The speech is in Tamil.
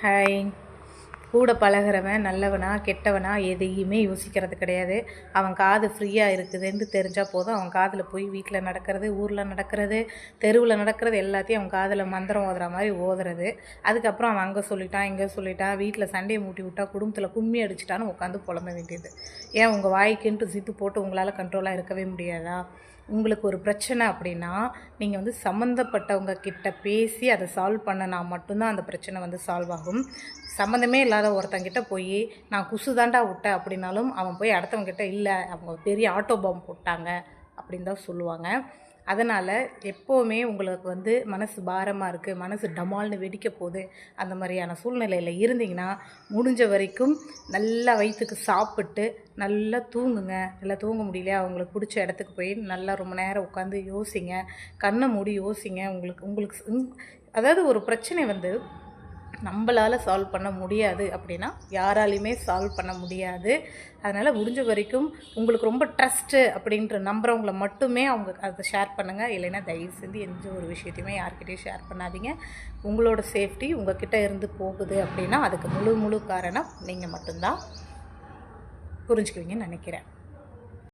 ஹாய். கூட பழகிறவன் நல்லவனா கெட்டவனா எதையுமே யோசிக்கிறது கிடையாது. அவன் காது ஃப்ரீயாக இருக்குதுன்னு தெரிஞ்சால் போதும், அவன் காதில் போய் வீட்டில் நடக்கிறது, ஊரில் நடக்கிறது, தெருவில் நடக்கிறது எல்லாத்தையும் அவன் காதில் மந்திரம் ஓதுற மாதிரி ஓதுறது. அதுக்கப்புறம் அவன் அங்கே சொல்லிட்டான், இங்கே சொல்லிட்டான், வீட்டில் சண்டையை மூட்டி விட்டா, குடும்பத்தில் கும்மி அடிச்சிட்டான்னு உட்காந்து புலம்ப வேண்டியது. ஏன் உங்கள் வாய்க்குன்ட்டு ஜிப்பு போட்டு உங்களால் கண்ட்ரோலாக இருக்கவே முடியாதா? உங்களுக்கு ஒரு பிரச்சனை அப்படின்னா நீங்கள் சம்மந்தப்பட்டவங்க கிட்ட பேசி அதை சால்வ் பண்ணினா மட்டும்தான் அந்த பிரச்சனை சால்வ் ஆகும். சம்மந்தமே இல்லாத ஒருத்தங்கிட்ட போய் நான் குசு தாண்டா விட்டேன் அப்படின்னாலும் அவன் போய் அடுத்தவங்கிட்ட இல்லை அவங்க பெரிய ஆட்டோ பாம் போட்டாங்க அப்படின்னு தான் சொல்லுவாங்க. அதனால் எப்போவுமே உங்களுக்கு மனசு பாரமாக இருக்குது, மனசு டமால்னு வெடிக்க போகுது, அந்த மாதிரியான சூழ்நிலையில் இருந்தீங்கன்னா முடிஞ்ச வரைக்கும் நல்லா வயிற்றுக்கு சாப்பிட்டு நல்லா தூங்குங்க. நல்லா தூங்க முடியலையா அவங்களுக்கு பிடிச்ச இடத்துக்கு போய் நல்லா ரொம்ப நேரம் உட்காந்து யோசிங்க, கண்ணை மூடி யோசிங்க. உங்களுக்கு அதாவது ஒரு பிரச்சனை நம்மளால் சால்வ் பண்ண முடியாது அப்படின்னா யாராலையுமே சால்வ் பண்ண முடியாது. அதனால் முடிஞ்ச வரைக்கும் உங்களுக்கு ரொம்ப ட்ரஸ்ட்டு அப்படின்ற நம்புறவங்கள மட்டுமே அதை ஷேர் பண்ணுங்கள். இல்லைன்னா தயவு செஞ்சு எந்த ஒரு விஷயத்தையுமே யார்கிட்டையும் ஷேர் பண்ணாதீங்க. உங்களோட சேஃப்டி உங்கள்கிட்ட இருந்து போகுது அப்படின்னா அதுக்கு முழு காரணம் நீங்கள் மட்டும்தான். புரிஞ்சுக்குவீங்கன்னு நினைக்கிறேன்.